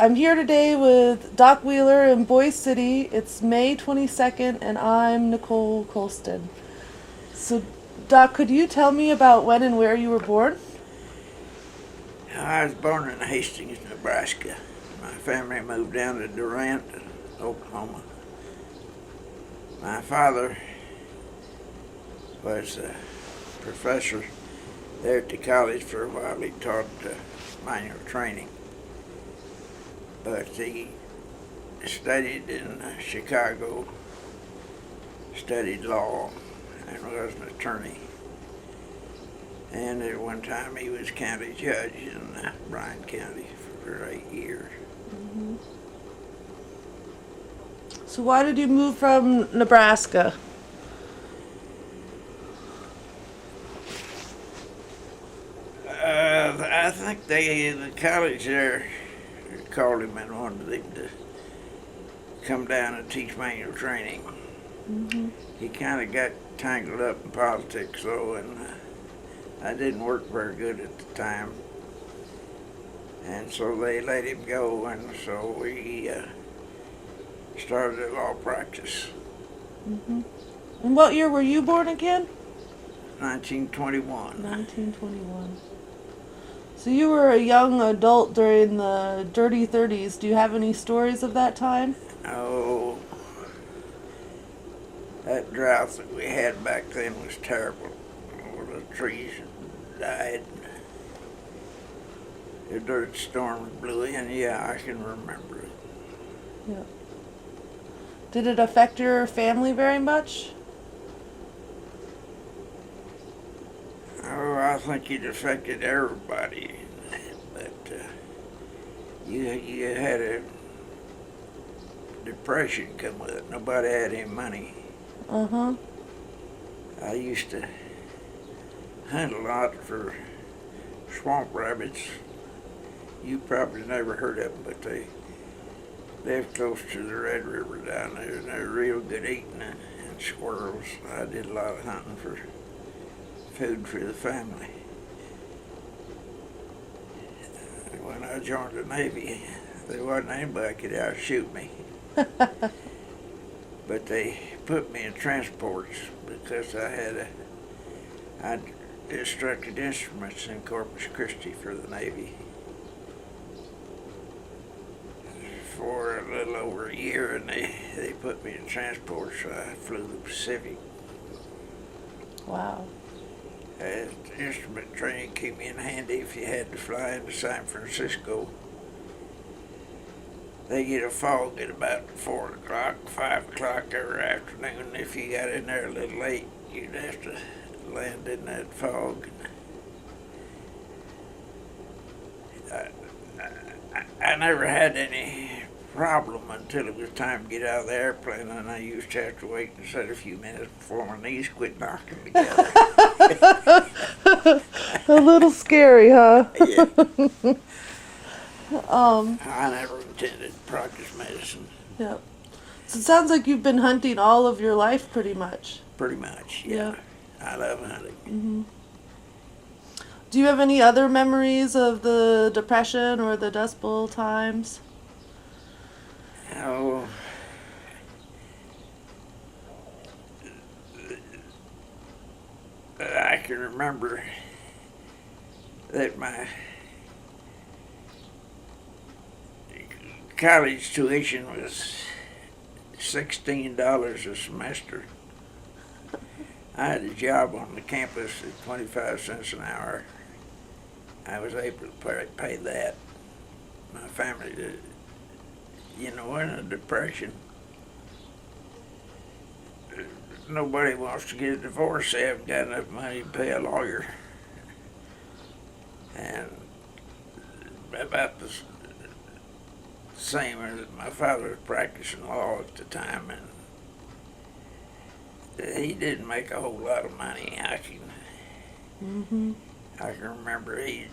I'm here today with Doc Wheeler in Boise City. It's May 22nd, and I'm Nicole Colston. So, Doc, could you tell me about when and where you were born? I was born in Hastings, Nebraska. My family moved down to Drought, Oklahoma. My father was a professor there at the college for a while. He taught manual training. But he studied in Chicago, studied law, and was an attorney. And at one time he was county judge in Bryan County for 8 years. Mm-hmm. So why did you move from Nebraska? I think the college there called him and wanted him to come down and teach manual training. Mm-hmm. He kind of got tangled up in politics though, and I didn't work very good at the time. And so they let him go, and so we started a law practice. Mm-hmm. And what year were you born again? 1921. 1921. So you were a young adult during the dirty 30s. Do you have any stories of that time? Oh, that drought that we had back then was terrible. The trees died. The dirt storms blew in. Yeah, I can remember it. Yeah. Did it affect your family very much? Oh, I think it affected everybody. But you had a depression come with it. Nobody had any money. Uh-huh. I used to hunt a lot for swamp rabbits. You probably never heard of them, but they live close to the Red River down there, and they're real good eating, and squirrels. I did a lot of hunting for food for the family. When I joined the Navy, there wasn't anybody could outshoot me. But they put me in transports because I instructed instruments in Corpus Christi for the Navy for a little over a year, and they put me in transport, so I flew the Pacific. Wow. Instrument training came in handy if you had to fly into San Francisco. They get a fog at about 4 o'clock, 5 o'clock every afternoon. If you got in there a little late, you'd have to land in that fog. I never had any problem until it was time to get out of the airplane, and I used to have to wait and sit a few minutes before my knees quit knocking together. A little scary, huh? Yeah. I never intended to practice medicine. Yeah. So it sounds like you've been hunting all of your life, pretty much. Pretty much, yeah. I love hunting. Mm-hmm. Do you have any other memories of the Depression or the Dust Bowl times? Oh, I can remember that my college tuition was $16 a semester. I had a job on the campus at 25 cents an hour. I was able to pay that. My family did. You know, in a depression, nobody wants to get a divorce. They haven't got enough money to pay a lawyer. And about the same as my father was practicing law at the time, and he didn't make a whole lot of money. I can remember he'd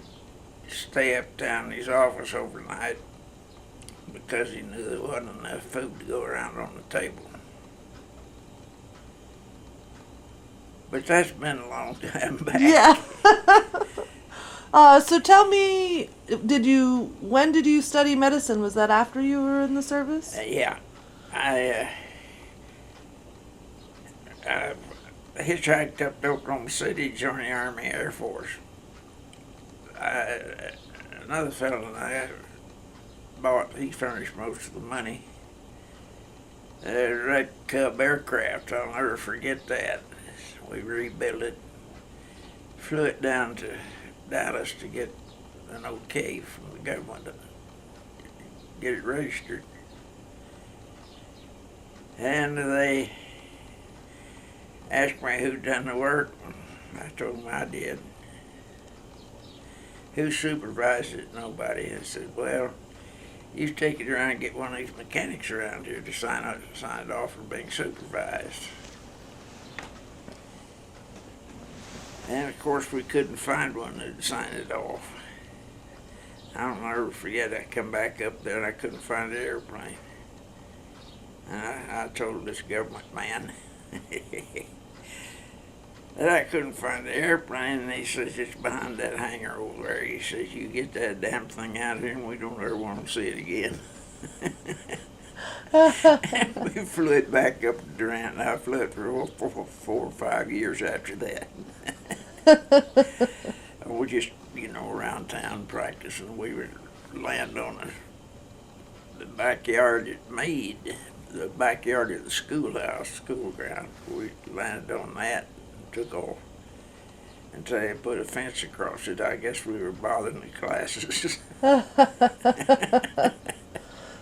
stay up down in his office overnight because he knew there wasn't enough food to go around on the table. But that's been a long time back. Yeah. So tell me, when did you study medicine? Was that after you were in the service? Yeah, I hitchhiked up to Oklahoma City, joined the Army Air Force. Another fellow and I he furnished most of the money. Red Cub aircraft, I'll never forget that. We rebuilt it, flew it down to Dallas to get an okay from the government to get it registered. And they asked me who'd done the work. I told them I did. Who supervised it? Nobody. I said, well, you take it around and get one of these mechanics around here to sign it off for being supervised. And of course we couldn't find one that'd sign it off. I'll never forget, I come back up there and I couldn't find the airplane. And I told this government man that I couldn't find the airplane, and he says, it's behind that hangar over there. He says, you get that damn thing out of here and we don't ever want to see it again. And we flew it back up to Durant, and I flew it for 4 or 5 years after that. We just, around town practicing. We would land on the backyard at Meade, the backyard of the schoolhouse, school ground. We landed on that and took off until they put a fence across it. I guess we were bothering the classes.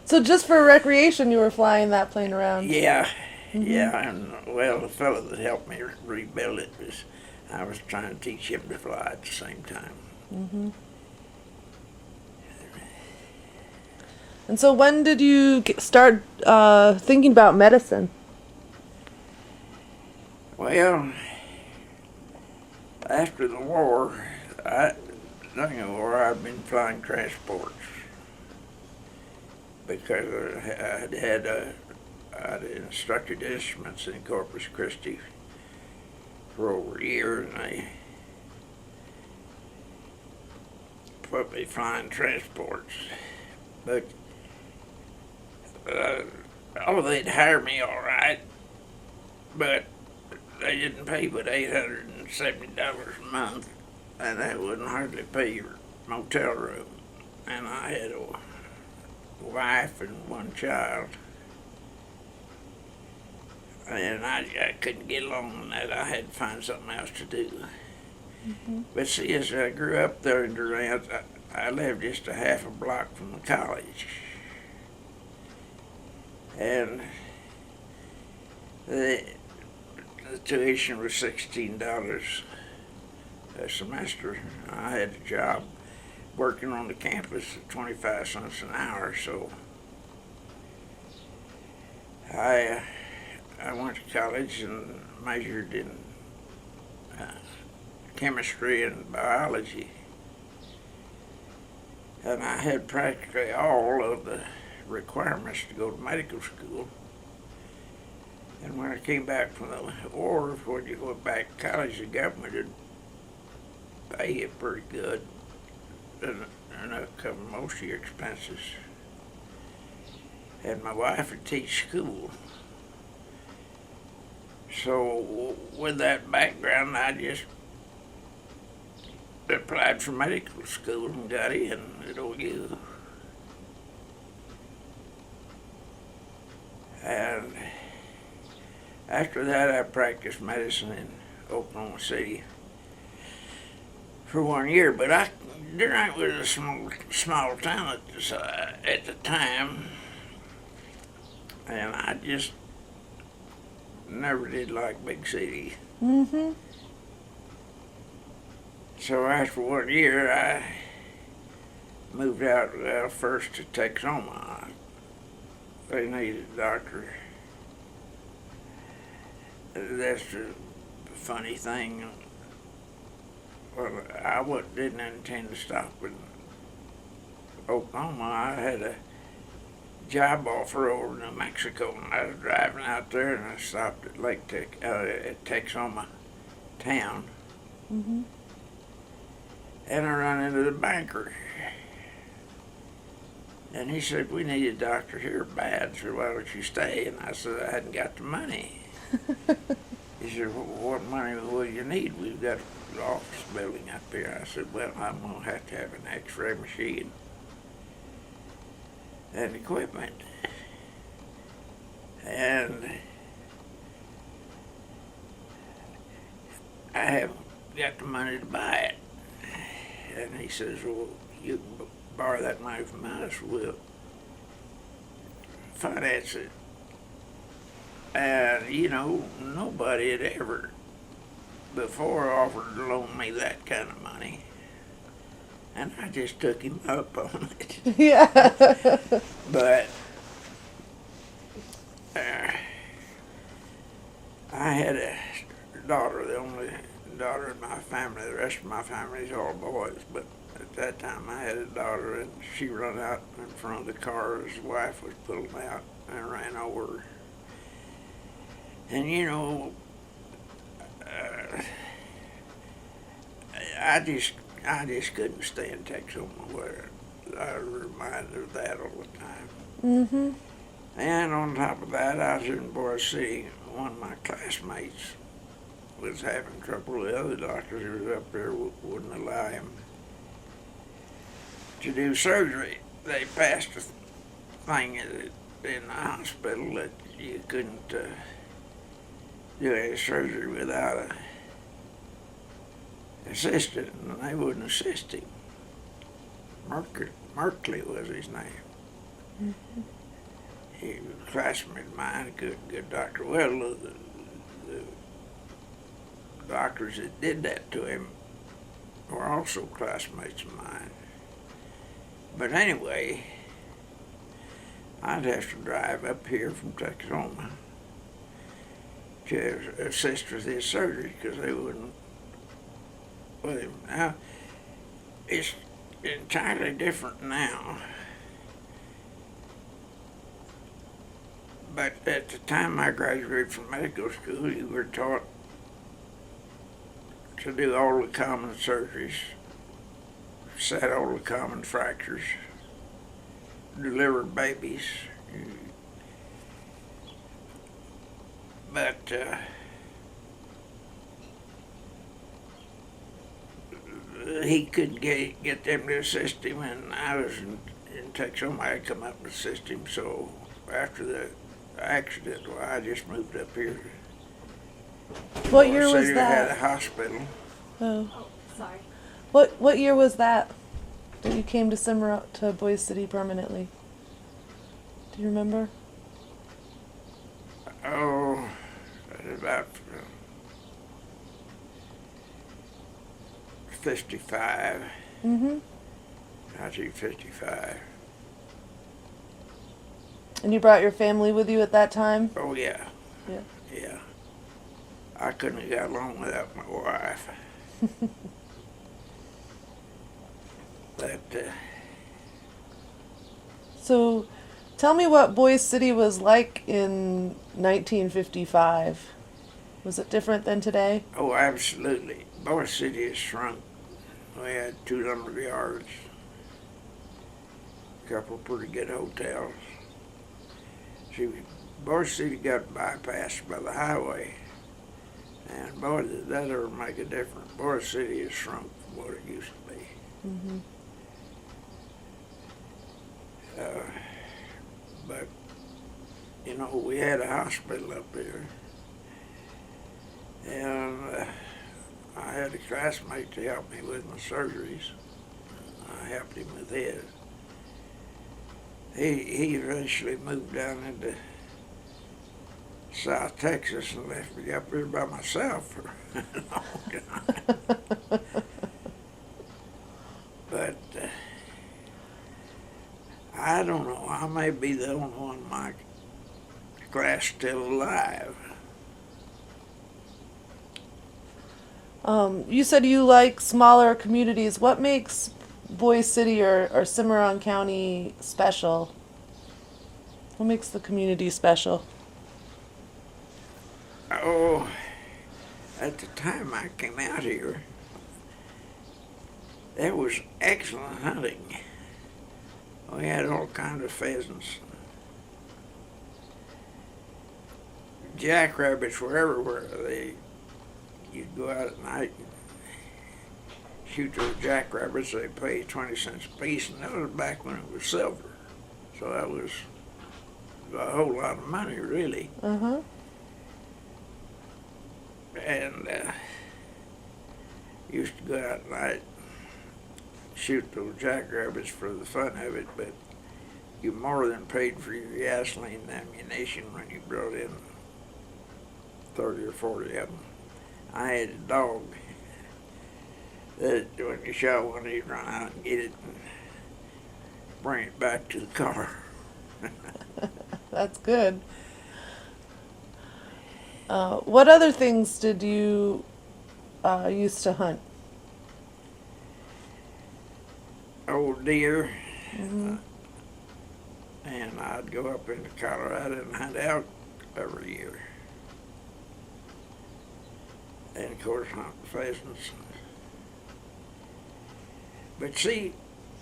So just for recreation, you were flying that plane around? Yeah, yeah, and well, the fellow that helped me rebuild it I was trying to teach him to fly at the same time. And so when did you start thinking about medicine? Well, after the war, during the war, I'd been flying transports because I'd instructed instruments in Corpus Christi for over a year, and they put me flying transports. But they'd hire me all right, but they didn't pay but $870 a month, and that wouldn't hardly pay your motel room. And I had a wife and one child, and I couldn't get along with that. I had to find something else to do. But see, as I grew up there in Durant, I lived just a half a block from the college. And the tuition was $16 a semester. I had a job working on the campus at 25 cents an hour, so I went to college and majored in chemistry and biology. And I had practically all of the requirements to go to medical school. And when I came back from the war, when you go back to college, the government would pay you pretty good, enough to cover most of your expenses. And my wife would teach school. So with that background, I just applied for medical school and got in at OU. And after that, I practiced medicine in Oklahoma City for 1 year. But Durant was a small town at the time, and I just never did like big cities. So after 1 year, I moved out first to Texoma. They needed a doctor. That's the funny thing. Well, I didn't intend to stop in Oklahoma. I had a job offer over in New Mexico, and I was driving out there, and I stopped at at Texoma town. and I run into the banker. And he said, we need a doctor here bad, so why don't you stay? And I said, I hadn't got the money. He said, well, what money will you need? We've got an office building up here. I said, well, I'm going to have an x-ray machine and equipment. And I haven't got the money to buy it. And he says, well, you can borrow that money from us, we'll finance it. And, you know, nobody had ever before offered to loan me that kind of money. And I just took him up on it. Yeah. But I had a daughter, the only daughter in my family. The rest of my family is all boys. But at that time I had a daughter, and she run out in front of the car as his wife was pulling out and ran over her. And you know, I just couldn't stand Texoma where I was reminded of that all the time. Mm-hmm. And on top of that, I was in Boise City. One of my classmates was having trouble with the other doctors who was up there wouldn't allow him to do surgery. They passed a thing in the hospital that you couldn't do any surgery without an assistant, and they wouldn't assist him. Mercury was his name. Mm-hmm. He was a classmate of mine, a good doctor. Well, the doctors that did that to him were also classmates of mine. But anyway, I'd have to drive up here from Texoma to assist with his surgery because they wouldn't with him. Now, it's entirely different now. But at the time I graduated from medical school, you were taught to do all the common surgeries, set all the common fractures, deliver babies. But he couldn't get them to assist him, and I was in Texoma. I had come up and assist him. So after the accident, well, I just moved up here. What year was City had a that? hospital. Oh. Sorry. What year was that you came to Boise City permanently? Do you remember? Oh, about 55. Mm-hmm. 1955. And you brought your family with you at that time? Oh, yeah. Yeah. Yeah. I couldn't have got along without my wife. But, So, tell me what Boise City was like in 1955. Was it different than today? oh, absolutely. Boise City has shrunk. We had 2 lumber yards, a couple pretty good hotels. See, Boise City got bypassed by the highway, and boy, did that ever make a difference. Boise City has shrunk from what it used to be. Mm-hmm. But, you know, we had a hospital up there, and I had a classmate to help me with my surgeries. I helped him with his. He eventually moved down into South Texas and left me up here by myself for a long time. But I don't know. I may be the only one in my class still alive. You said you like smaller communities. What makes Boise City or Cimarron County special? What makes the community special? Oh, at the time I came out here, There was excellent hunting. We had all kinds of pheasants. Jackrabbits were everywhere. You'd go out at night and shoot those jackrabbits. They paid 20 cents a piece, and that was back when it was silver. So that was a whole lot of money, really. Uh-huh. And used to go out at night, shoot those jackrabbits for the fun of it, but you more than paid for your gasoline and ammunition when you brought in 30 or 40 of them. I had a dog that when you shot one, he'd run out and get it and bring it back to the car. That's good. What other things did you used to hunt? Old deer, Mm-hmm. and I'd go up into Colorado and hunt elk every year. And of course hunt pheasants. But see,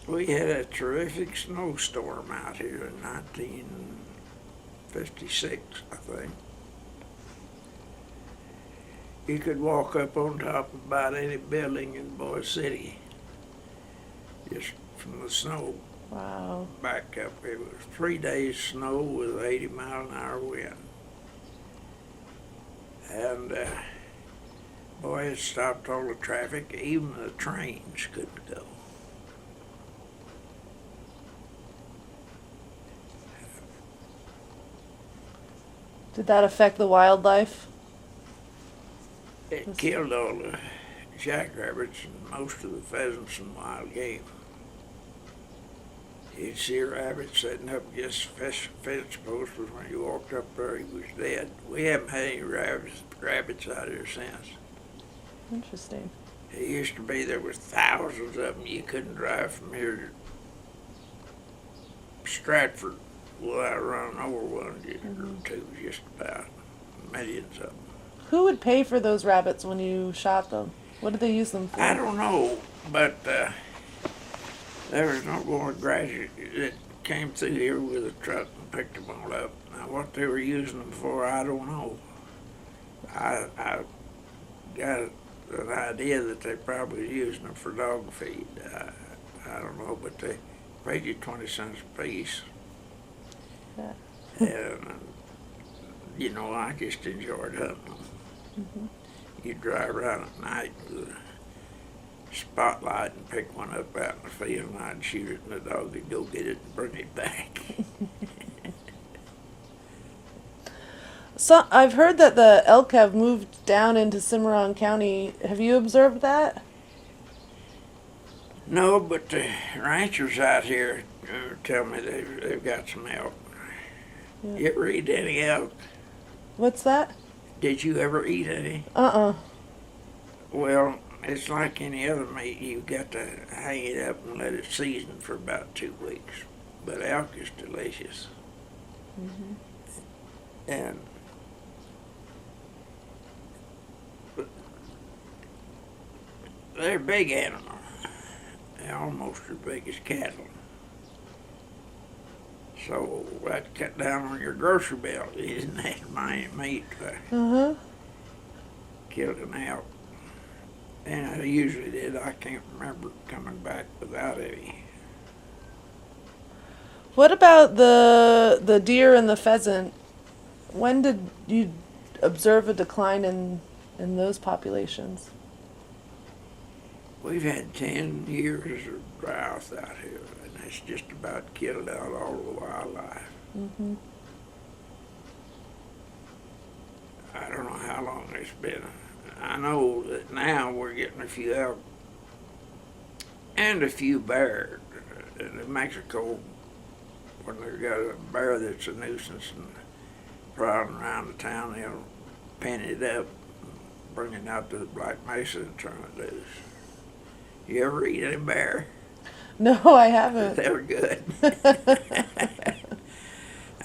we had a terrific snowstorm out here in 1956, I think. You could walk up on top of about any building in Boise City, just from the snow Wow. back up. It was 3 days snow with 80-mile-an-hour wind. And boy, it stopped all the traffic. Even the trains couldn't go. Did that affect the wildlife? It killed all the jackrabbits and most of the pheasants and wild game. You'd see a rabbit sitting up against the fence post, but when you walked up there, he was dead. We haven't had any rabbits out here since. Interesting. It used to be there was thousands of them. You couldn't drive from here to Stratford without running over one or two, just about. Millions of them. Who would pay for those rabbits when you shot them? What did they use them for? I don't know, but there was no going graduate that came through here with a truck and picked them all up. Now, what they were using them for, I don't know. I got an idea that they probably were using them for dog feed. I don't know, but they paid you 20 cents a piece. Yeah. And, you know, I just enjoyed hunting them. Mm-hmm. You drive around at night with a spotlight and pick one up out in the field, and I'd shoot it, and the dog would go get it and bring it back. So I've heard that the elk have moved down into Cimarron County. Have you observed that? No, but the ranchers out here tell me they've got some elk. Yeah. You ever eat any elk? What's that? Did you ever eat any? Uh-uh. Well, it's like any other meat. You've got to hang it up and let it season for about 2 weeks. But elk is delicious. Mm-hmm. And they're big animals. They're almost as big as cattle. So that cut down on your grocery bill. You didn't have to buy any meat to Uh-huh. kill an elk. And I usually did. I can't remember coming back without any. What about the deer and the pheasant? When did you observe a decline in those populations? We've had 10 years of drought out here, and it's just about killed out all the wildlife. Mm-hmm. I don't know how long it's been. I know that now we're getting a few elk and a few bears. In Mexico, when they've got a bear that's a nuisance and prowling around the town, they'll pin it up, bring it out to the Black Mesa and turn it loose. You ever eat any bear? No, I haven't. They were good.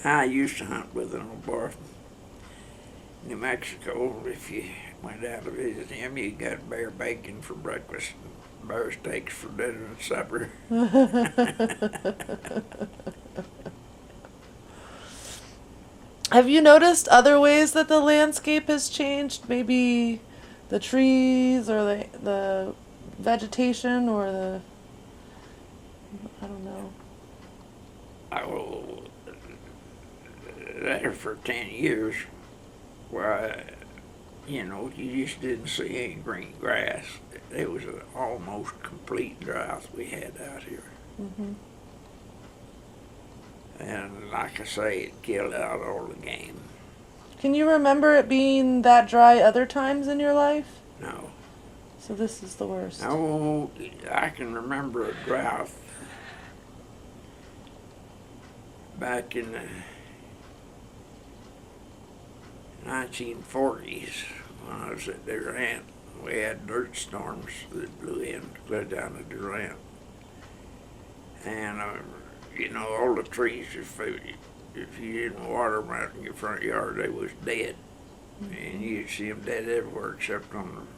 I used to hunt with an old boy from New Mexico. If you went down to visit him, you got bear bacon for breakfast, bear steaks for dinner and supper. Have you noticed other ways that the landscape has changed? Maybe the trees or the vegetation or the, I don't know. I there for 10 years where, you just didn't see any green grass. It was an almost complete drought we had out here. Hmm. And like I say, it killed out all the game. Can you remember it being that dry other times in your life? No. So this is the worst. Oh, I can remember a drought back in the 1940s when I was at Drought. We had dirt storms that blew down the Drought. And, all the trees, if you didn't water them out in your front yard, they was dead. And you'd see them dead everywhere except on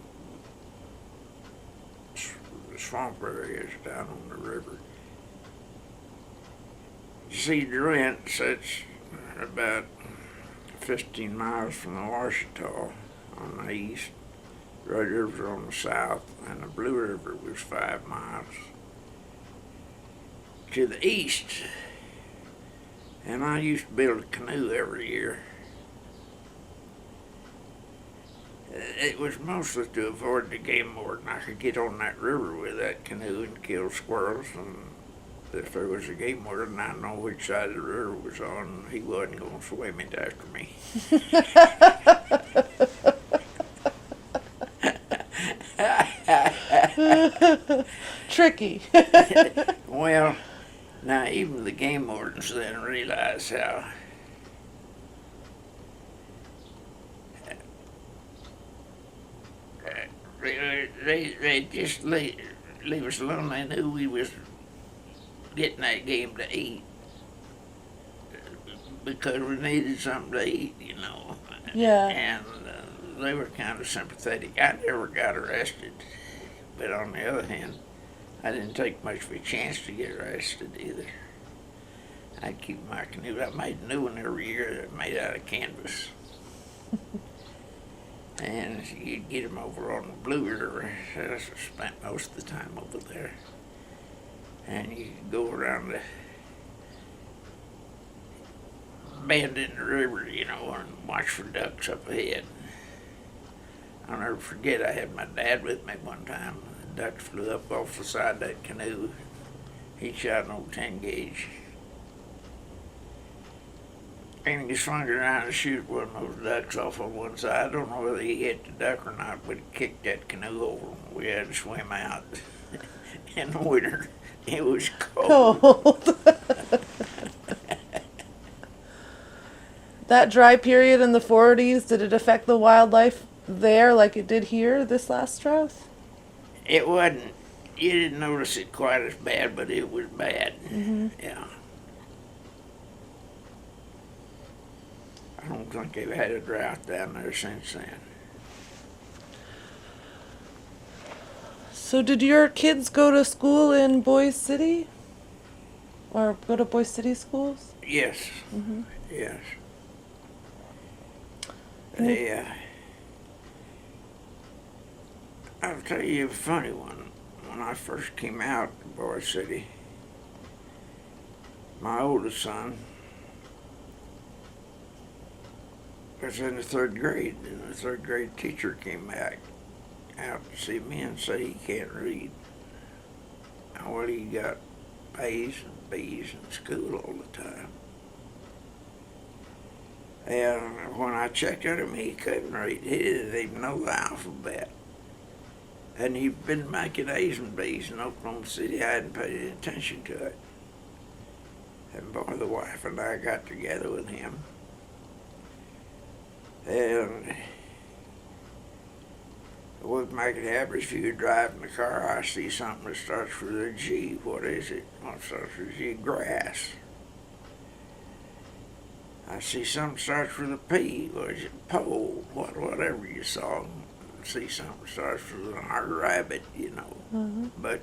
the swamp areas down on the river. You see, Drought sits about 15 miles from the Washita on the east, Red River on the south, and the Blue River was 5 miles to the east. And I used to build a canoe every year. It was mostly to avoid the game warden. I could get on that river with that canoe and kill squirrels, and if there was a game warden, I know which side of the river was on. He wasn't going to swim it after me. Tricky. Well, now even the game wardens then realized how they just leave us alone. They knew we was getting that game to eat because we needed something to eat, Yeah. And they were kind of sympathetic. I never got arrested, but on the other hand, I didn't take much of a chance to get arrested either. I'd keep my canoe. I made a new one every year that made out of canvas. And you'd get them over on the Blue River. I spent most of the time over there. And you could go around the bend in the river, and watch for ducks up ahead. I'll never forget, I had my dad with me one time. The ducks flew up off the side of that canoe. He shot an old 10 gauge. And he swung it around to shoot one of those ducks off on one side. I don't know whether he hit the duck or not, but he kicked that canoe over. We had to swim out in the winter. It was cold. That dry period in the 40s, did it affect the wildlife there like it did here this last drought? It wasn't. You didn't notice it quite as bad, but it was bad. Mm-hmm. Yeah. I don't think they've had a drought down there since then. So did your kids go to school in Boise City? Or go to Boise City schools? Yes. Mm-hmm. Yes. I'll tell you a funny one. When I first came out to Boise City, my oldest son was in the 3rd grade, and the 3rd grade teacher came back out to see me and said he can't read. Well, he got A's and B's in school all the time. And when I checked on him, he couldn't read. He didn't even know the alphabet. And he'd been making A's and B's in Oklahoma City. I hadn't paid any attention to it. And boy, the wife and I got together with him. And we'd make it happen. If you drive in the car, I see something that starts with a G. What is it? What starts with a G? Grass. I see something starts with a P. What is it? Pole. Whatever you saw. See something starts with a rabbit, But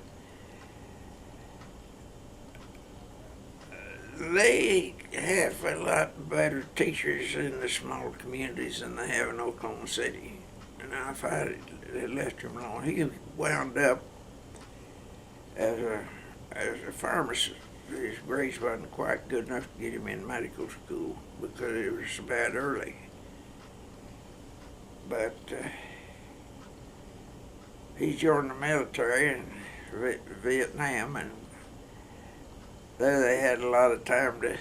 they have a lot better teachers in the smaller communities than they have in Oklahoma City. And if I had left him alone, he wound up as a pharmacist. His grades wasn't quite good enough to get him in medical school because it was so bad early. But he joined the military in Vietnam, and there they had a lot of time to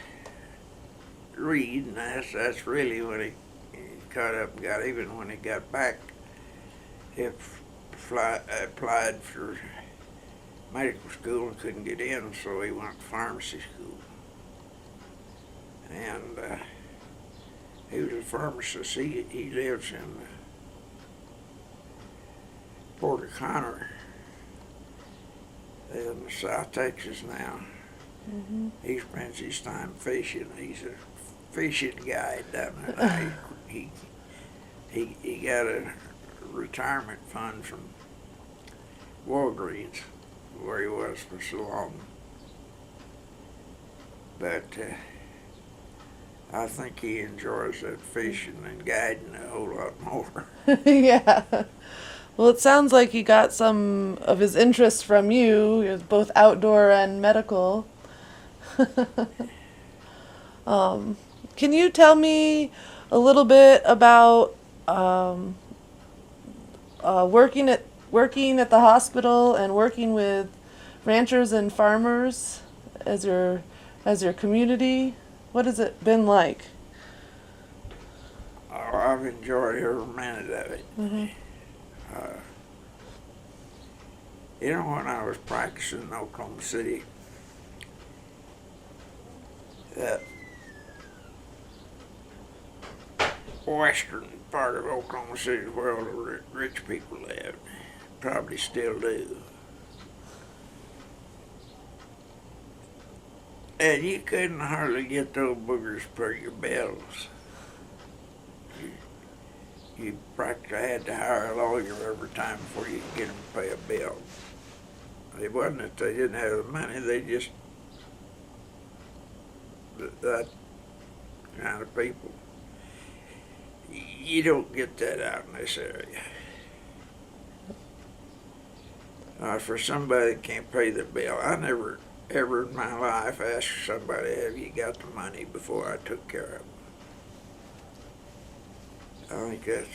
read, and that's really when he caught up and got even. When he got back, he applied for medical school and couldn't get in, so he went to pharmacy school. And he was a pharmacist. He lives in Port O'Connor in South Texas now. He spends his time fishing. He's a fishing guide down there. He got a retirement fund from Walgreens, where he was for so long. But I think he enjoys that fishing and guiding a whole lot more. Yeah. Well, it sounds like he got some of his interests from you, both outdoor and medical. Can you tell me a little bit about working at the hospital and working with ranchers and farmers as your community? What has it been like? Oh, I've enjoyed every minute of it. You know, when I was practicing in Oklahoma City, that western part of Oklahoma City is where all the rich people lived. Probably still do. And you couldn't hardly get those boogers for your bills. You practically had to hire a lawyer every time before you could get them to pay a bill. It wasn't that they didn't have the money, they just, that kind of people. You don't get that out in this area. For somebody that can't pay their bill, I never ever in my life asked somebody, have you got the money, before I took care of them. I think that's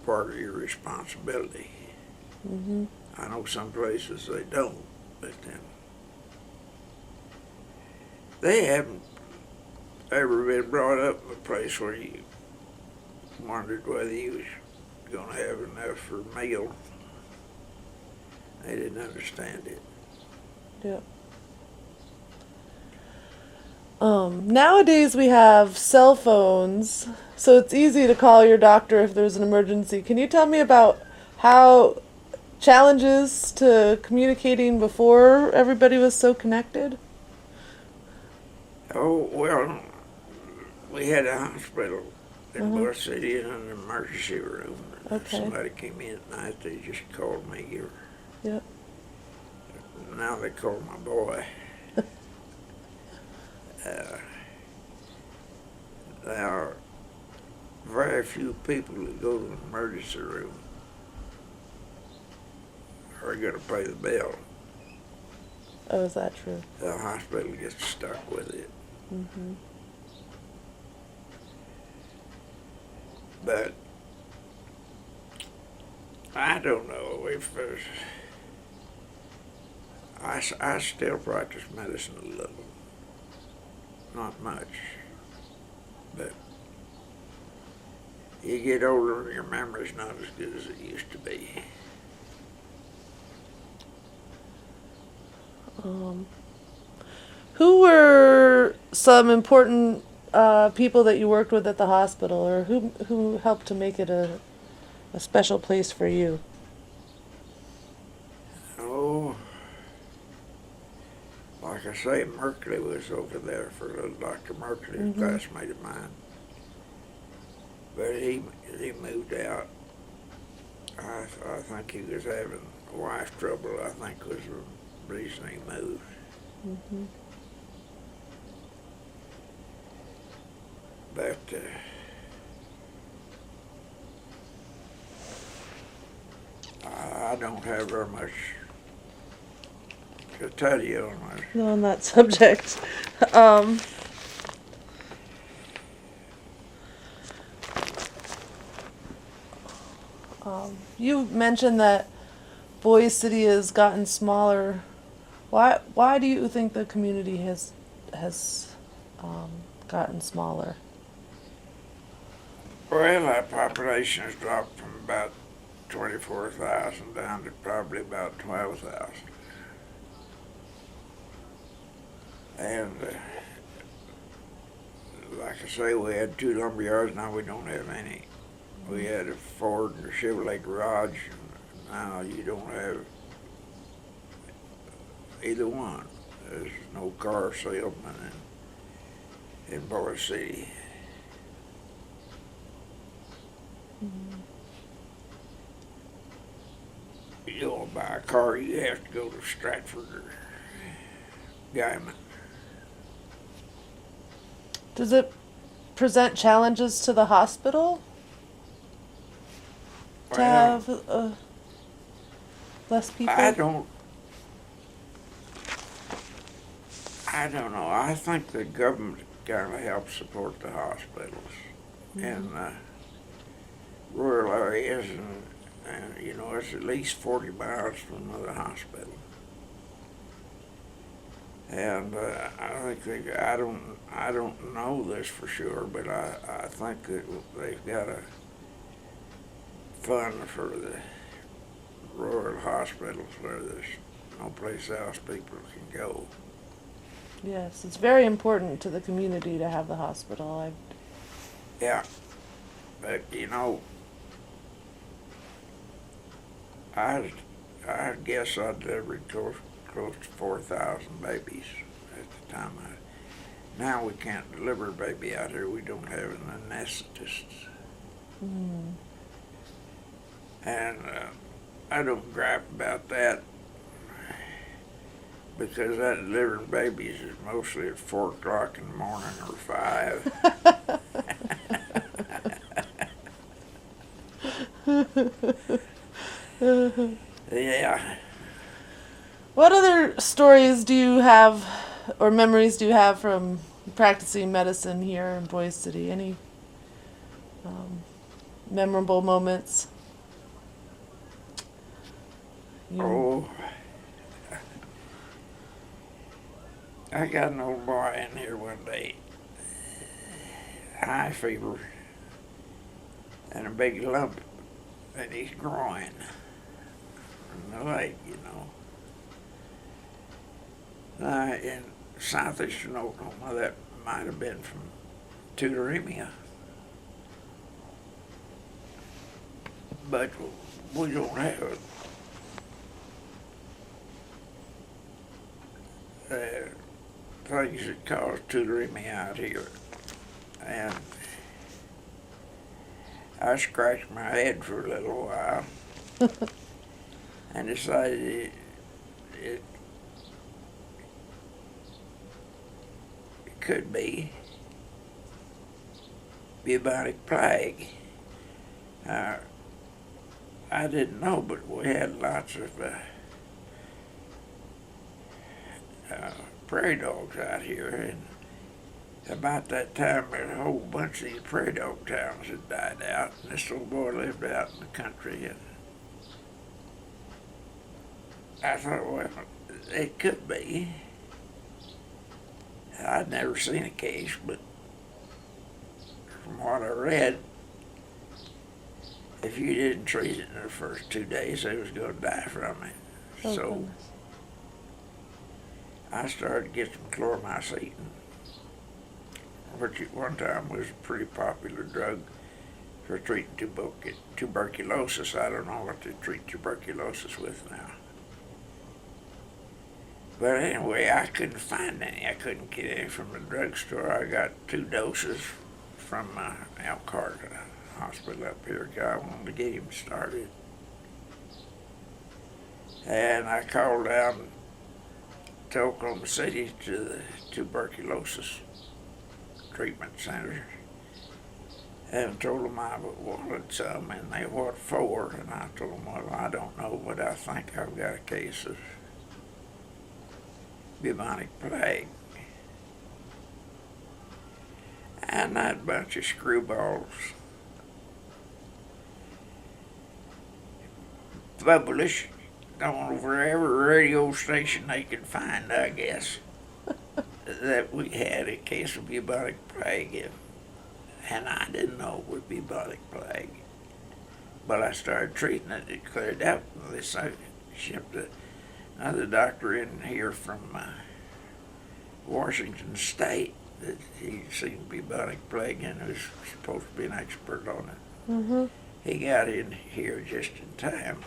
part of your responsibility. I know some places they don't, but then they haven't ever been brought up in a place where you wondered whether you was going to have enough for a meal. They didn't understand it. Yeah. Nowadays we have cell phones, so it's easy to call your doctor if there's an emergency. Can you tell me about how challenges to communicating before everybody was so connected? Oh, well, we had a hospital in Bull City and an emergency room. If somebody came in at night, they just called me. Yep. Now they call my boy. There are very few people that go to the emergency room are going to pay the bill. Oh, is that true? The hospital gets stuck with it. But I don't know if there's... I still practice medicine a little. Not much. But you get older and your memory's not as good as it used to be. Who were some important people that you worked with at the hospital, or who helped to make it a special place for you? Oh, like I say, Mercury was over there for a little. Dr. Mercury, a classmate of mine. But he moved out. I think he was having wife trouble, I think, was the reason he moved. Mm-hmm. But I don't have very much to tell you on this. No, on that subject. Um, you mentioned that Boise City has gotten smaller. Why do you think the community has gotten smaller? Well, our population has dropped from about 24,000 down to probably about 12,000. And like I say, we had 2 lumber yards, now we don't have any. We had a Ford and a Chevrolet garage, and now you don't have either one. There's no car salesman in Boise City. Mm-hmm. You want to buy a car, you have to go to Stratford or Guyman. Does it present challenges to the hospital to Well, have less people? I don't know. I think the government kind of helps support the hospitals in rural areas, and you know, it's at least 40 miles from another hospital. And I think I don't know this for sure, but I think that they've got a fund for the rural hospitals where there's no place else people can go. Yes, it's very important to the community to have the hospital. Yeah, but you know, I guess I delivered close to 4,000 babies at the time. Now we can't deliver a baby out here. We don't have an anesthetist. Mm. And I don't gripe about that because that delivering babies is mostly at 4 o'clock in the morning or 5. Yeah. What other stories do you have, or memories do you have from practicing medicine here in Boise City? Any memorable moments? Oh, I got an old boy in here one day, high fever, and a big lump in his groin, in the leg, you know. In southeastern Oklahoma, that might have been from tularemia. But we don't have things that cause tularemia out here. And I scratched my head for a little while and decided it could be bubonic plague. I didn't know, but we had lots of prairie dogs out here, and about that time a whole bunch of these prairie dog towns had died out, and this little boy lived out in the country, and I thought, well, it could be. I'd never seen a case, but from what I read, if you didn't treat it in the first 2 days, they was going to die from it. Oh, So goodness. I started to get some chloromycin, which at one time was a pretty popular drug for treating tuberculosis. I don't know what they treat tuberculosis with now. But anyway, I couldn't find any. I couldn't get any from the drugstore. I got 2 doses from Elkhart Hospital up here. I wanted to get him started. And I called down to Oklahoma City to the tuberculosis treatment center and told them I wanted some, and they what for? And I told them, well, I don't know, but I think I've got a case of bubonic plague. And that bunch of screwballs published on over every radio station they could find, I guess, that we had a case of bubonic plague. And I didn't know it was bubonic plague. But I started treating it. It cleared up. They shipped another doctor in here from Washington State that he'd seen bubonic plague and was supposed to be an expert on it. Mm-hmm. He got in here just in time.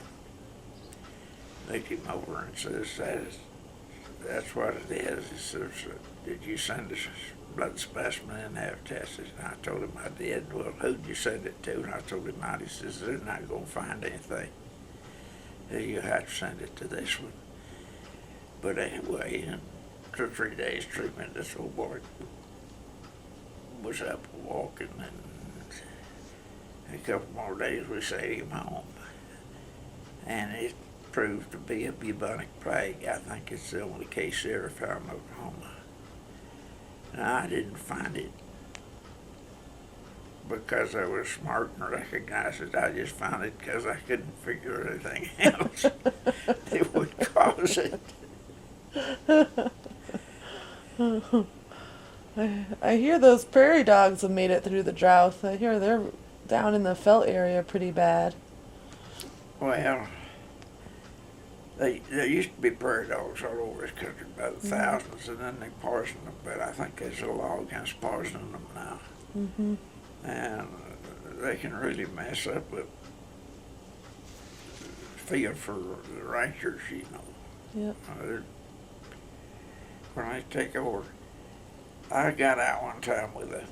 Looked him over and says, that's what it is. He says, did you send us blood specimen and have tested? And I told him I did. Well, who'd you send it to? And I told him I. He says, they're not going to find anything. You have to send it to this one. But anyway, in 2 or 3 days treatment, this old boy was up walking, and in a couple more days we sent him home. And it proved to be a bubonic plague. I think it's the only case they ever found in Oklahoma. And I didn't find it because I was smart and recognized it. I just found it because I couldn't figure anything else that would cause it. I hear those prairie dogs have made it through the drought. I hear they're down in the Felt area pretty bad. Well, there used to be prairie dogs all over this country by the thousands, and then they poisoned them. But I think there's a law against poisoning them now. Mm-hmm. And they can really mess up with feed for the ranchers, you know. Yep. When they take over, I got out one time with a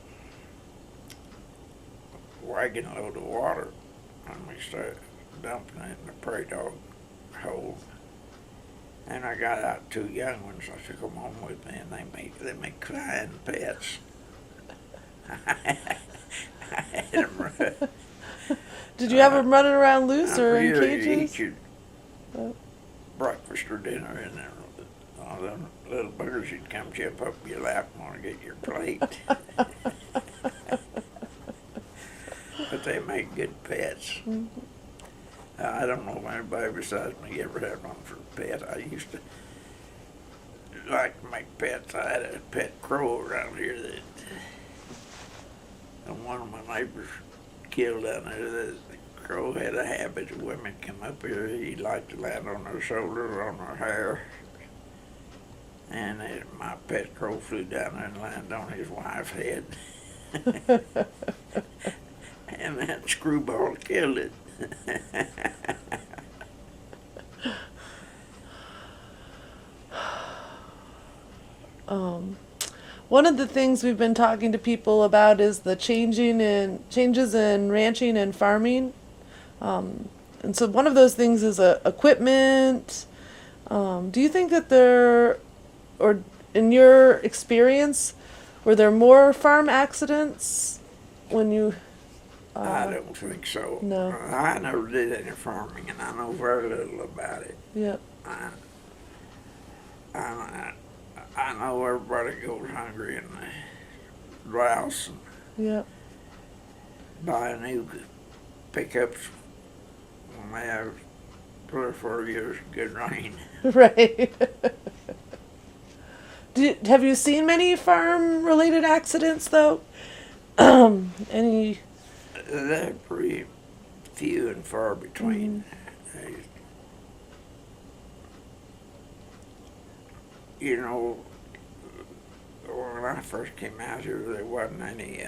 wagon load of water, and we started dumping it in the prairie dog hole. And I got out 2 young ones. I took them home with me, and they make crying pets. I had them run. Did you have them running around loose or in really cages? eat your breakfast or dinner in there. All them little buggers would come jump up your lap and want to get your plate. But they make good pets. Mm-hmm. I don't know if anybody besides me ever had one for a pet. I used to like to make pets. I had a pet crow around here that one of my neighbors killed down there. The crow had a habit of women come up here. He'd like to land on their shoulders or on their hair. And my pet crow flew down there and landed on his wife's head. And that screwball killed it. One of the things we've been talking to people about is the changes in ranching and farming. And so one of those things is equipment. Do you think that or in your experience, were there more farm accidents when you... I don't think so. No. I never did any farming, and I know very little about it. Yep. I know everybody goes hungry in the droughts and Yep. buy new pickups when they have 3 or 4 years of good rain. Right. Have you seen many farm-related accidents, though? Any? They're pretty few and far between. You know, when I first came out here, there wasn't any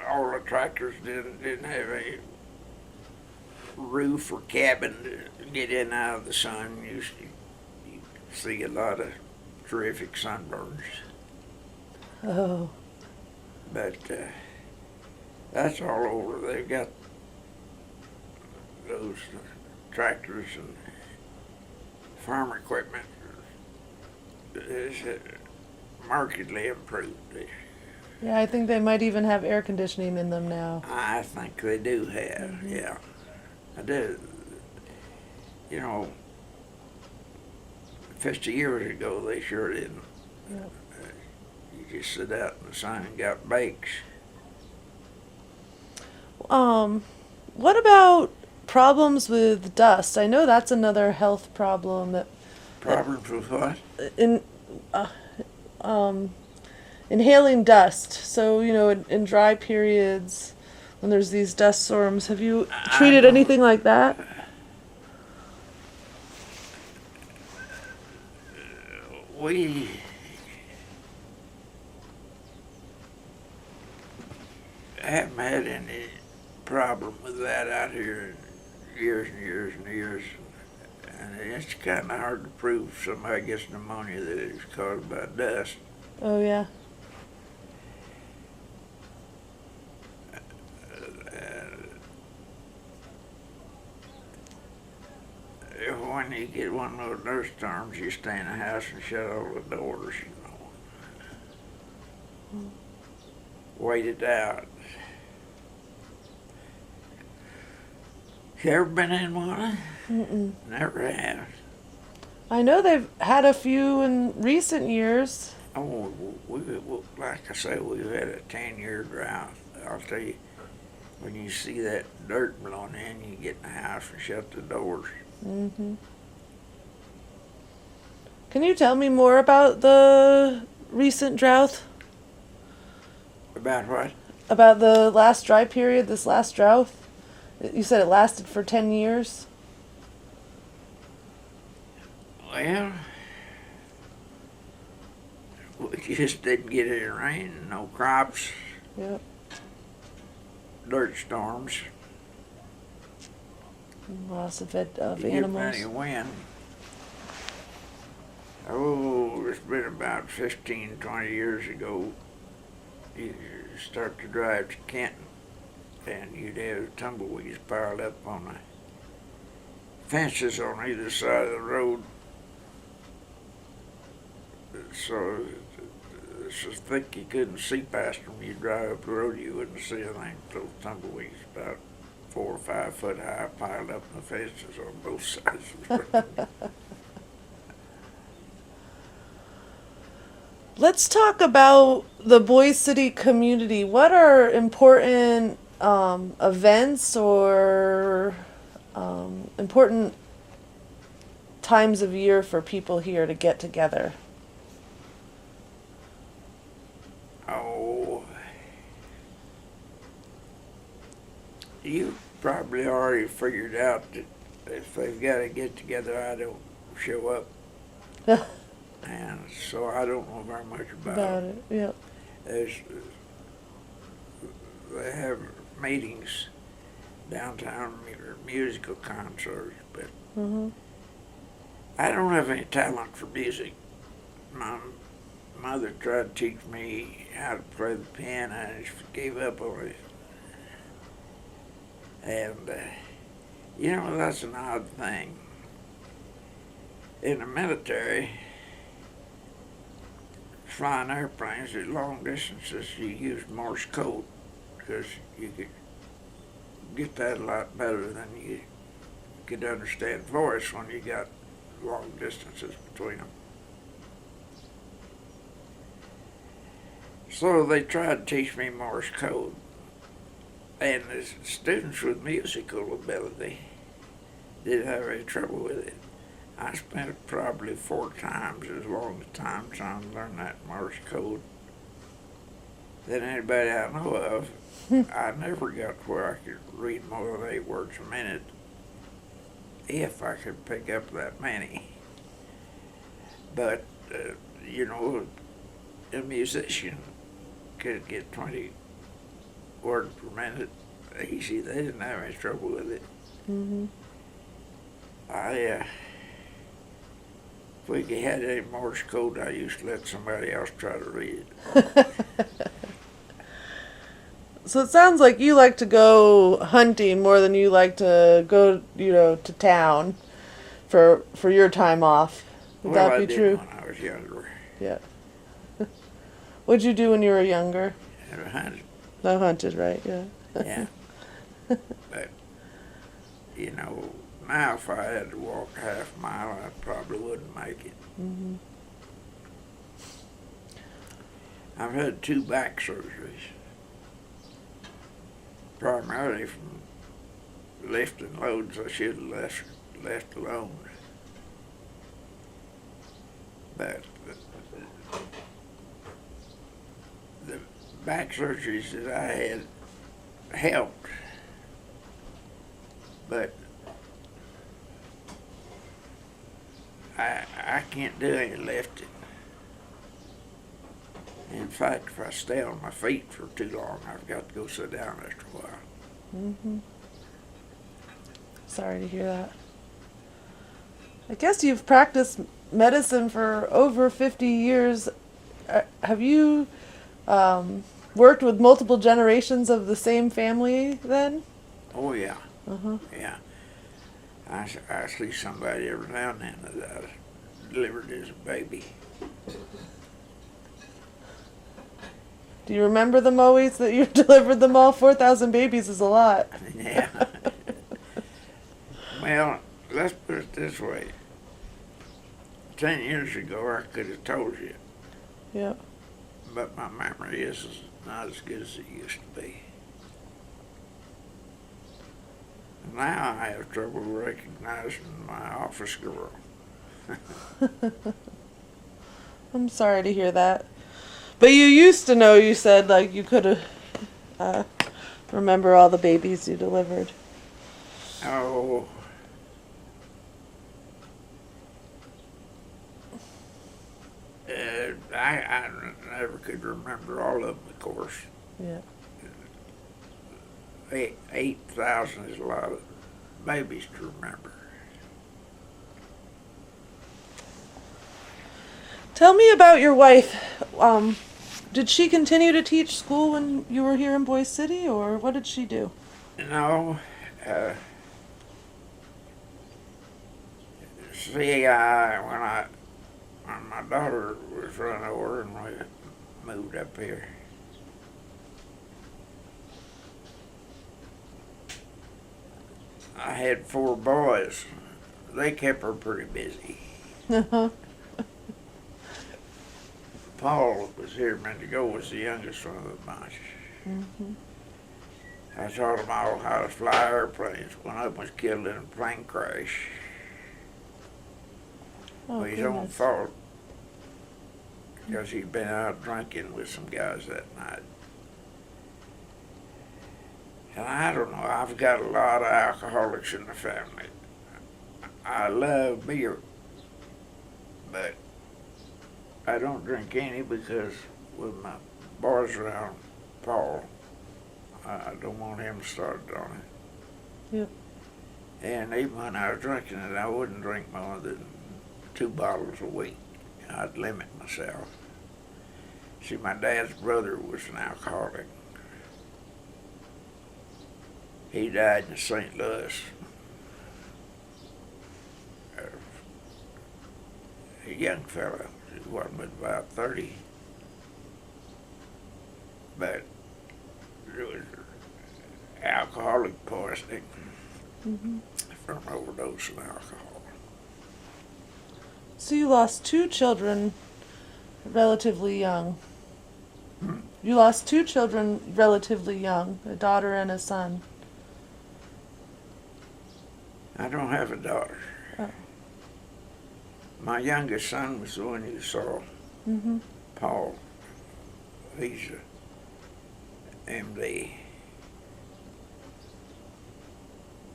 all the tractors didn't have a roof or cabin to get in out of the sun. You see a lot of terrific sunburns. Oh. But that's all over. They've got those tractors and farm equipment is markedly improved. Yeah, I think they might even have air conditioning in them now. I think they do have, yeah. I do. You know, 50 years ago they sure didn't. Yep. You just sit out in the sun and got bakes. What about problems with dust? I know that's another health problem that Problems with what? in inhaling dust. So, in dry periods when there's these dust storms, have you treated anything like that? We haven't had any problem with that out here in years and years and years. And it's kind of hard to prove if somebody gets pneumonia that it's caused by dust. Oh, yeah. When you get one of those dust storms, you stay in the house and shut all the doors, Wait it out. You ever been in one? Mm-mm. Never have. I know they've had a few in recent years. Oh, like I say, we've had a 10-year drought. I'll tell you, when you see that dirt blowing in, you get in the house and shut the doors. Mm-hmm. Can you tell me more about the recent drought? About what? About the last dry period, this last drought? You said it lasted for 10 years? Well, we just didn't get any rain, no crops, Yep. dirt storms. Loss of You get animals. plenty of wind. Oh, it's been about 15, 20 years ago. You start to drive to Kenton, and you'd have tumbleweeds piled up on the fences on either side of the road. So it's so thick you couldn't see past them. You drive up the road, you wouldn't see a thing. Those tumbleweeds about 4 or 5 foot high, piled up in the fences on both sides of the road. Let's talk about the Boise City community. What are important events or important times of year for people here to get together? Oh, you probably already figured out that if they've got to get together, I don't show up. And so I don't know very much about it. Yep. They have meetings downtown, musical concerts, but I don't have any talent for music. My mother tried to teach me how to play the piano, and she gave up on it. And, that's an odd thing. In the military, flying airplanes at long distances, you use Morse code because you could get that a lot better than you could understand voice when you got long distances between them. So they tried to teach me Morse code. And the students with musical ability didn't have any trouble with it. I spent probably 4 times as long a time trying to learn that Morse code than anybody I know of. I never got where I could read more than 8 words a minute if I could pick up that many. But, a musician could get 20 words per minute easy. They didn't have any trouble with it. Mm-hmm. If we had any Morse code, I used to let somebody else try to read it. So it sounds like you like to go hunting more than you like to go, to town for your time off. Would Well, that I be did true? when I was younger. Yeah. What'd you do when you were younger? I hunted, No, hunted, right? Yeah. yeah. But, now if I had to walk a half mile, I probably wouldn't make it. Mhm. I've had 2 back surgeries, primarily from lifting loads I should have left alone. But the back surgeries that I had helped, but I can't do any lifting. In fact, if I stay on my feet for too long, I've got to go sit down after a while. Mhm. Sorry to hear that. I guess you've practiced medicine for over 50 years. Have you worked with multiple generations of the same family then? Oh, yeah. Uh-huh. Yeah. I see somebody every now and then that I delivered as a baby. Do you remember them always that you delivered them all? 4,000 babies is a lot. Yeah. Well, let's put it this way. 10 years ago, I could have told you, Yeah. but my memory is not as good as it used to be. Now I have trouble recognizing my office girl. I'm sorry to hear that. But you used to know, you said, like, you could remember all the babies you delivered. Oh, I never could remember all of them, of course. Yeah. 8,000 is a lot of babies to remember. Tell me about your wife. Did she continue to teach school when you were here in Boise City, or what did she do? No, see, when my daughter was run over and we moved up here, I had 4 boys. They kept her pretty busy. Paul was here a minute ago, was the youngest one of the bunch. Mm-hmm. I taught them all how to fly airplanes. One of them was killed in a plane crash. Oh, His own goodness. fault, because he'd been out drinking with some guys that night. And I don't know, I've got a lot of alcoholics in the family. I love beer, but I don't drink any because with my boys around Paul, I don't want him started on it. Yep. And even when I was drinking it, I wouldn't drink more than 2 bottles a week. I'd limit myself. See, my dad's brother was an alcoholic. He died in St. Louis. A young fellow. He wasn't but about 30. But it was alcoholic poisoning Mm-hmm. from overdose of alcohol. So you lost 2 children relatively young. Hmm? You lost 2 children relatively young, a daughter and a son. I don't have a daughter. Oh. My youngest son was the one you saw, Mm-hmm. Paul. He's a MD.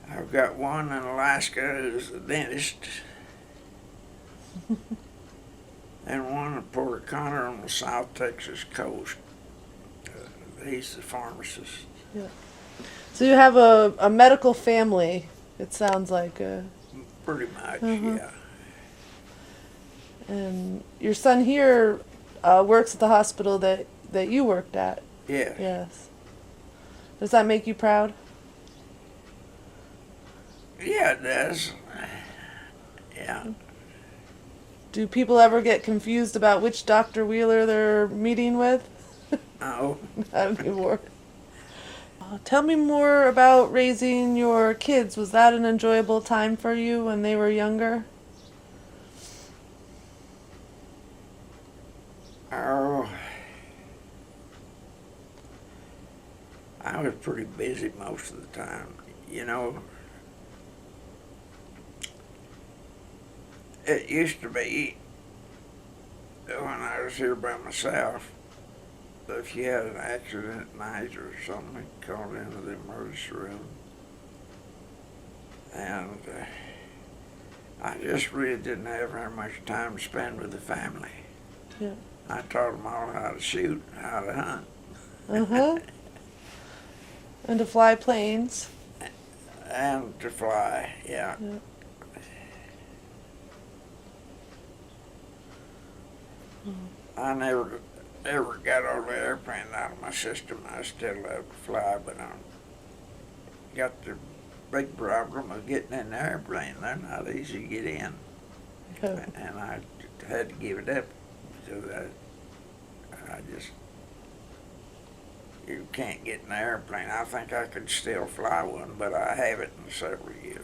I've got one in Alaska who's a dentist, and one in Port Connor on the South Texas coast. He's the pharmacist. Yeah. So you have a medical family, it sounds like. Pretty much, Uh-huh. yeah. And your son here works at the hospital that you worked at. Yeah. Yes. Does that make you proud? Yeah, it does. Yeah. Do people ever get confused about which Dr. Wheeler they're meeting with? Oh, Not anymore. Tell me more about raising your kids. Was that an enjoyable time for you when they were younger? oh, I was pretty busy most of the time. You know, it used to be when I was here by myself, if you had an accident at night or something, you called into the emergency room. And I just really didn't have very much time to spend with the family. Yeah. I taught them all how to shoot, how to hunt. Uh-huh. And to fly planes. And to fly, yeah. Yeah. I never ever got all the airplane out of my system. I still love to fly, but I got the big problem of getting in the airplane. They're not easy to get in. Yeah. And I had to give it up because I just, you can't get in the airplane. I think I could still fly one, but I haven't in several years.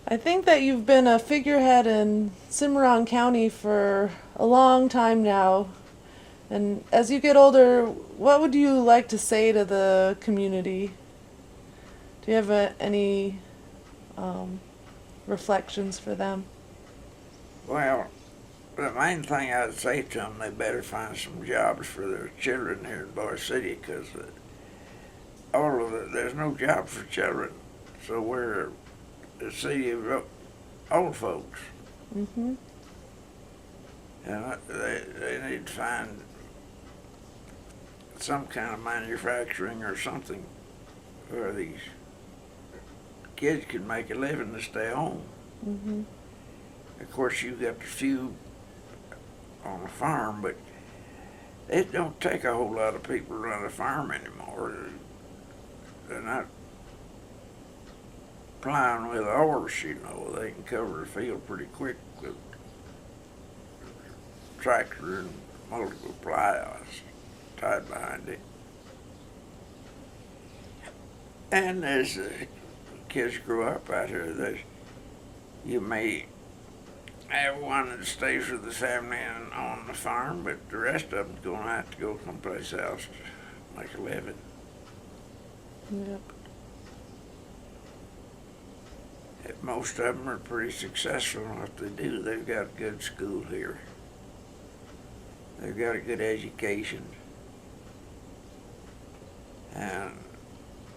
I think that you've been a figurehead in Cimarron County for a long time now. And as you get older, what would you like to say to the community? Do you have any reflections for them? Well, the main thing I'd say to them, they better find some jobs for their children here in Boise City, because there's no job for children. So we're the city of old folks. Mm-hmm. And they need to find some kind of manufacturing or something where these kids can make a living to stay home. Mm-hmm. Of course, you've got a few on the farm, but it don't take a whole lot of people to run a farm anymore. They're not plowing with a horse, you know. They can cover the field pretty quick with tractor and multiple plows tied behind it. And as the kids grow up out here, you may have one that stays with the family and on the farm, but the rest of them's going to have to go someplace else to make a living. Yep. Most of them are pretty successful in what they do. They've got a good school here. They've got a good education. And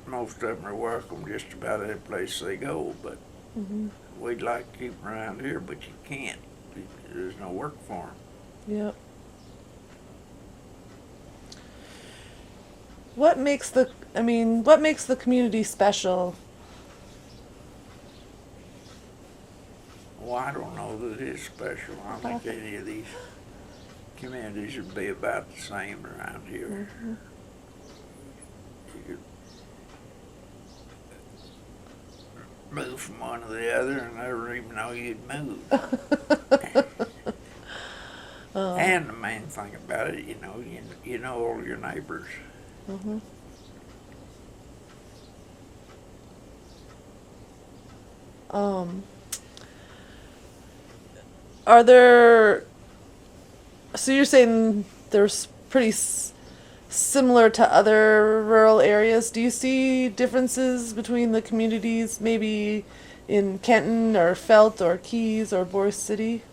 most of them are welcome just about every place they go, but Mm-hmm. we'd like to keep them around here, but you can't. There's no work for them. Yep. What makes the community special? Well, I don't know that it's special. I think any of these communities would be about the same around here. Mm-hmm. You could move from one to the other and never even know you'd moved. And the main thing about it, you know all your neighbors. Mm-hmm. Are there? So you're saying there's pretty similar to other rural areas. Do you see differences between the communities, maybe in Kenton or Felt or Keys or Boise City?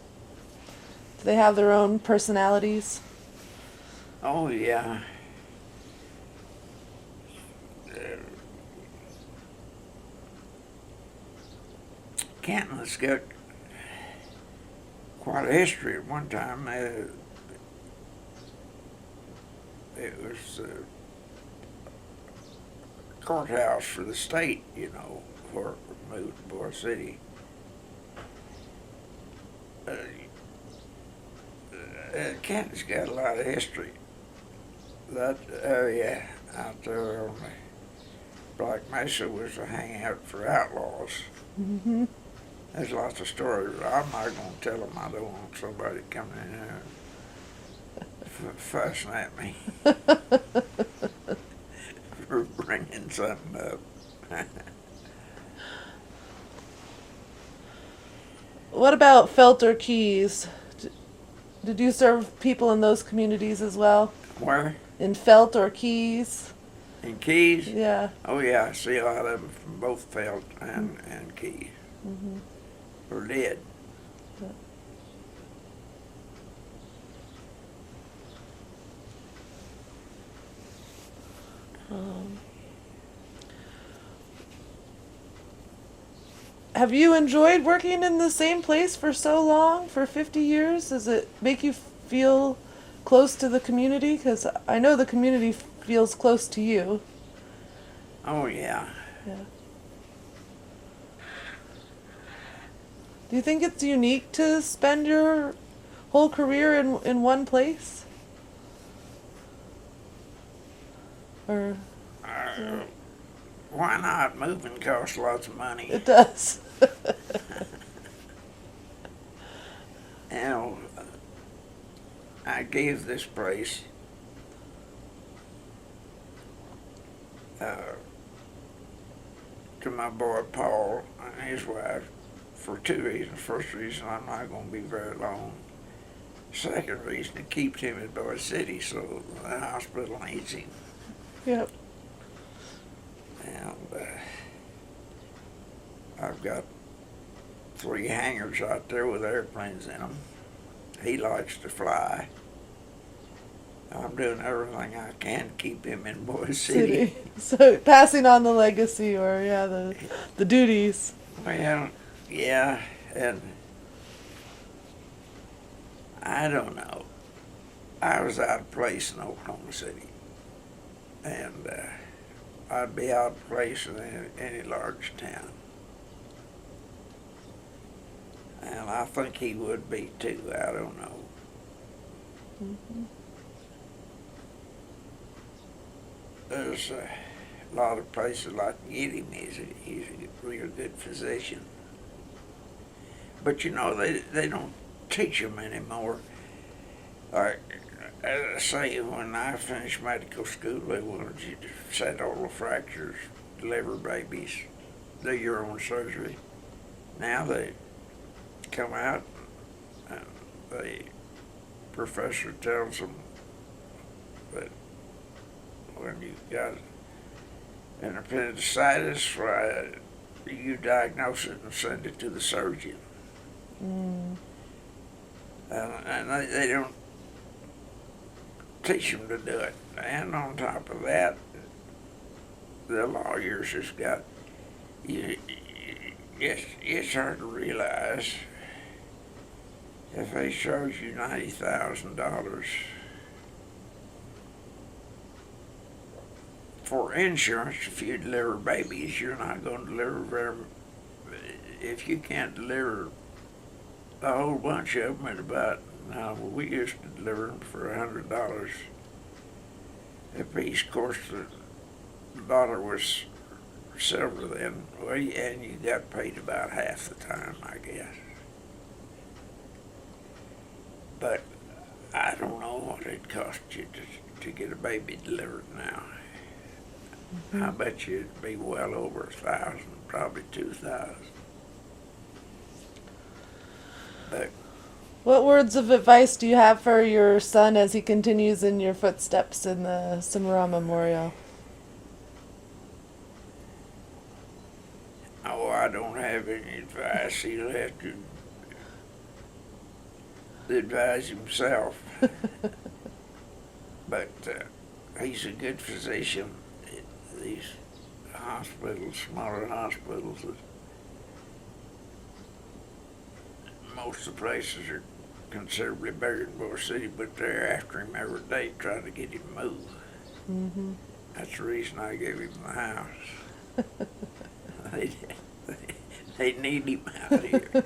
Do they have their own personalities? Oh, yeah. Canton's got quite a history. At one time, it was the courthouse for the state, before it moved to Boise City. Canton's got a lot of history. that area out there on the Black Mesa was a hangout for outlaws. Mm-hmm. There's lots of stories. I'm not going to tell them. I don't want somebody coming in here fussing at me for bringing something up. What about Felter Keys? Did you serve people in those communities as well? Where? In Felt or Keys? In Keys? Yeah. Oh, yeah, I see a lot of them from both Felt and Keys. Mm-hmm. Or did. Have you enjoyed working in the same place for so long, for 50 years? Does it make you feel close to the community? Because I know the community feels close to you. Oh, yeah. Yeah. Do you think it's unique to spend your whole career in one place? Or Why not? Moving costs lots of money. it does. You know, I gave this place to my boy Paul and his wife for two reasons. First reason, I'm not going to be very long. Second reason, it keeps him in Boise City, so the hospital needs him. Yep. And I've got 3 hangars out there with airplanes in them. He likes to fly. I'm doing everything I can to keep him in Boise City. So passing on the legacy, or the duties. Well, yeah, and I don't know. I was out of place in Oklahoma City, and I'd be out of place in any large town. And I think he would be too. I don't know. Mm-hmm. There's a lot of places I can get him. He's a real good physician. But you know, they don't teach them anymore. Like, as I say, when I finished medical school, they wanted you to set all the fractures, deliver babies, do your own surgery. Now they come out and the professor tells them that when you've got an appendicitis, you diagnose it and send it to the surgeon. Mm. And they don't teach them to do it. And on top of that, the lawyers has got, it's hard to realize if they charge you $90,000 for insurance, if you deliver babies, you're not going to deliver very. If you can't deliver a whole bunch of them at about, we used to deliver them for $100 a piece. Of course, the dollar was silver then, and you got paid about half the time, I guess. But I don't know what it cost you to get a baby delivered now. Mm-hmm. I bet you it'd be well over 1,000, probably 2,000. But What words of advice do you have for your son as he continues in your footsteps in the Cimarron Memorial? oh, I don't have any advice. He'll have to advise himself. But he's a good physician. These hospitals, smaller hospitals, most of the places are considerably bigger than Boise City, but they're after him every day trying to get him moved. Mm-hmm. That's the reason I gave him the house. they need him out here.